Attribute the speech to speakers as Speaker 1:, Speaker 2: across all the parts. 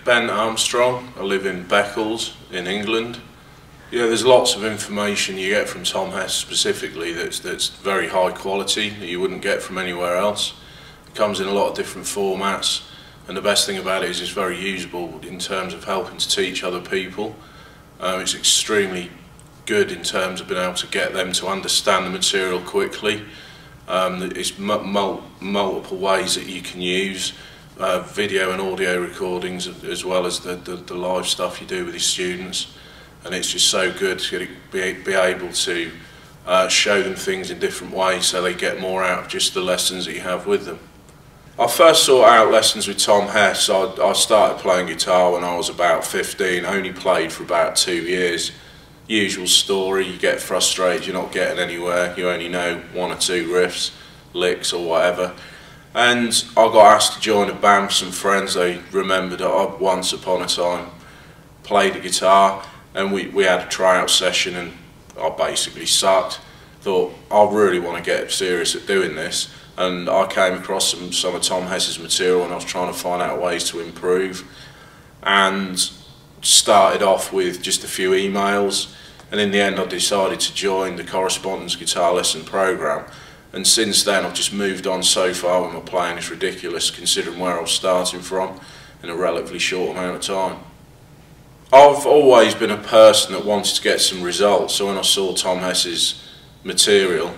Speaker 1: Ben Armstrong. I live in Beccles in England. Yeah, there's lots of information you get from Tom Hess specifically that's very high quality that you wouldn't get from anywhere else. It comes in a lot of different formats, and the best thing about it is it's very usable in terms of helping to teach other people. It's extremely good in terms of being able to get them to understand the material quickly. It's multiple ways that you can use video and audio recordings, as well as the live stuff you do with your students, and it's just so good to be able to show them things in different ways so they get more out of just the lessons that you have with them. I first sought out lessons with Tom Hess. I started playing guitar when I was about 15, only played for about 2 years. Usual story, you get frustrated, you're not getting anywhere, you only know 1 or 2 riffs, licks or whatever. And I got asked to join a band with some friends. They remembered that I once upon a time played the guitar, and we had a tryout session, and I basically sucked. Thought, I really want to get serious at doing this, and I came across some of Tom Hess's material and I was trying to find out ways to improve, and started off with just a few emails, and in the end I decided to join the correspondence guitar lesson program. And since then I've just moved on so far with my playing. It's ridiculous considering where I was starting from in a relatively short amount of time. I've always been a person that wanted to get some results, so when I saw Tom Hess's material,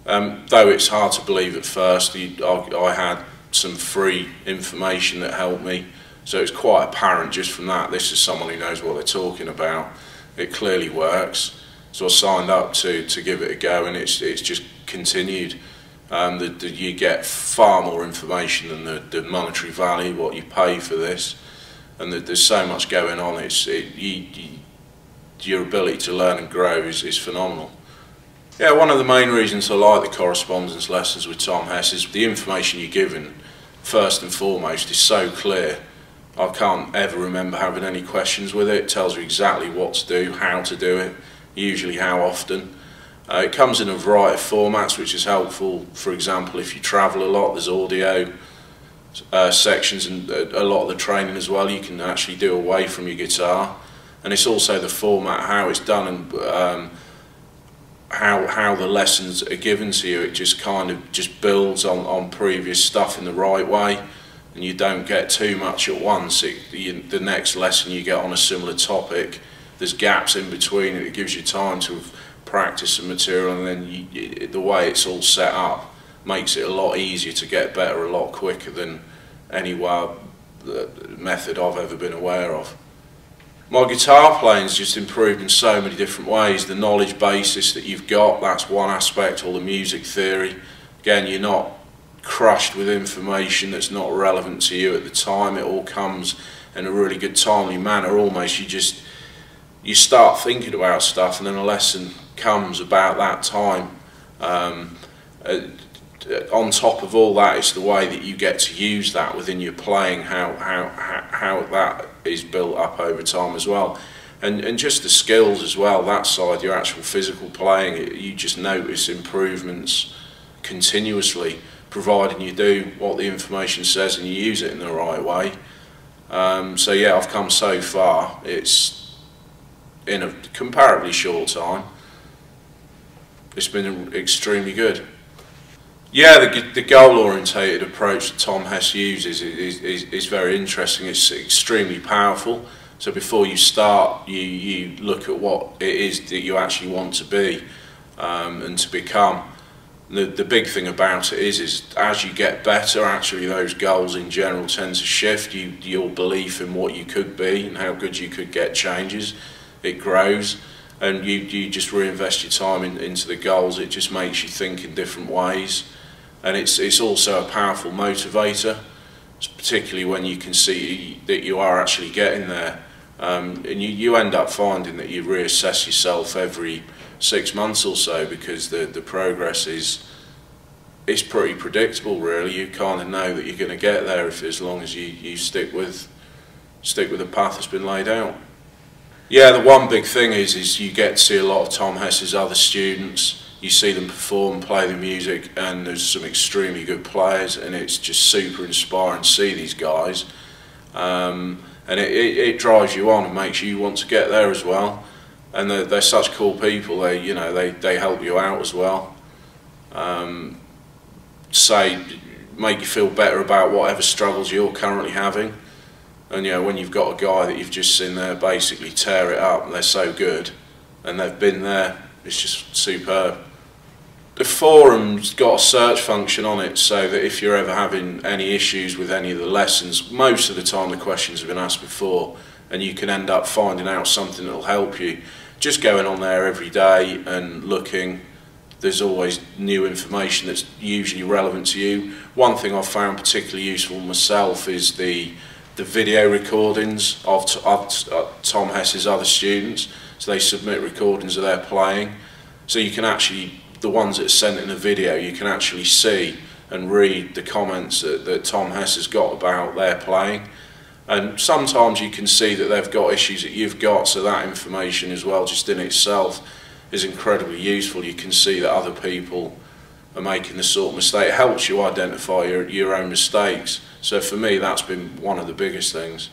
Speaker 1: though it's hard to believe at first, I had some free information that helped me, so it's quite apparent just from that this is someone who knows what they're talking about. It clearly works, so I signed up to give it a go, and it's just continued. You get far more information than the monetary value, what you pay for this, and there's so much going on. Your ability to learn and grow is phenomenal. Yeah, one of the main reasons I like the correspondence lessons with Tom Hess is the information you're given, first and foremost, is so clear. I can't ever remember having any questions with it. It tells you exactly what to do, how to do it, usually how often. It comes in a variety of formats, which is helpful. For example, if you travel a lot, there's audio sections, and a lot of the training as well you can actually do away from your guitar. And it's also the format, how it's done, and how the lessons are given to you. It just kind of just builds on previous stuff in the right way, and you don't get too much at once. The next lesson you get on a similar topic, there's gaps in between, and it gives you time to practice some material, and then the way it's all set up makes it a lot easier to get better a lot quicker than any method I've ever been aware of. My guitar playing's just improved in so many different ways. The knowledge basis that you've got, that's one aspect, all the music theory. Again, you're not crushed with information that's not relevant to you at the time. It all comes in a really good timely manner almost. You start thinking about stuff, and then a lesson comes about that time. On top of all that, it's the way that you get to use that within your playing, how that is built up over time as well, and just the skills as well, that side, your actual physical playing, you just notice improvements continuously, providing you do what the information says and you use it in the right way. So yeah, I've come so far. It's in a comparatively short time. It's been extremely good. Yeah, the goal-orientated approach that Tom Hess uses is very interesting. It's extremely powerful. So before you start, you look at what it is that you actually want to be and to become. The big thing about it is as you get better, actually those goals in general tend to shift. Your belief in what you could be and how good you could get changes. It grows, and you just reinvest your time into the goals. It just makes you think in different ways. And it's also a powerful motivator, particularly when you can see that you are actually getting there. And you end up finding that you reassess yourself every 6 months or so, because the progress is pretty predictable really. You kind of know that you're going to get there as long as you stick with the path that's been laid out. Yeah, the one big thing is you get to see a lot of Tom Hess's other students. You see them perform, play the music, and there's some extremely good players, and it's just super inspiring to see these guys. And and it drives you on and makes you want to get there as well. And they're such cool people. They help you out as well. Make you feel better about whatever struggles you're currently having. And when you've got a guy that you've just seen there basically tear it up, and they're so good, and they've been there, it's just superb. The forum's got a search function on it, so that if you're ever having any issues with any of the lessons, most of the time the questions have been asked before, and you can end up finding out something that'll help you. Just going on there every day and looking, there's always new information that's usually relevant to you. One thing I've found particularly useful myself is the video recordings of Tom Hess's other students. So they submit recordings of their playing, so you can actually, the ones that are sent in a video, you can actually see and read the comments that Tom Hess has got about their playing. And sometimes you can see that they've got issues that you've got, so that information as well, just in itself, is incredibly useful. You can see that other people are making the sort of mistake. It helps you identify your own mistakes. So for me, that's been one of the biggest things.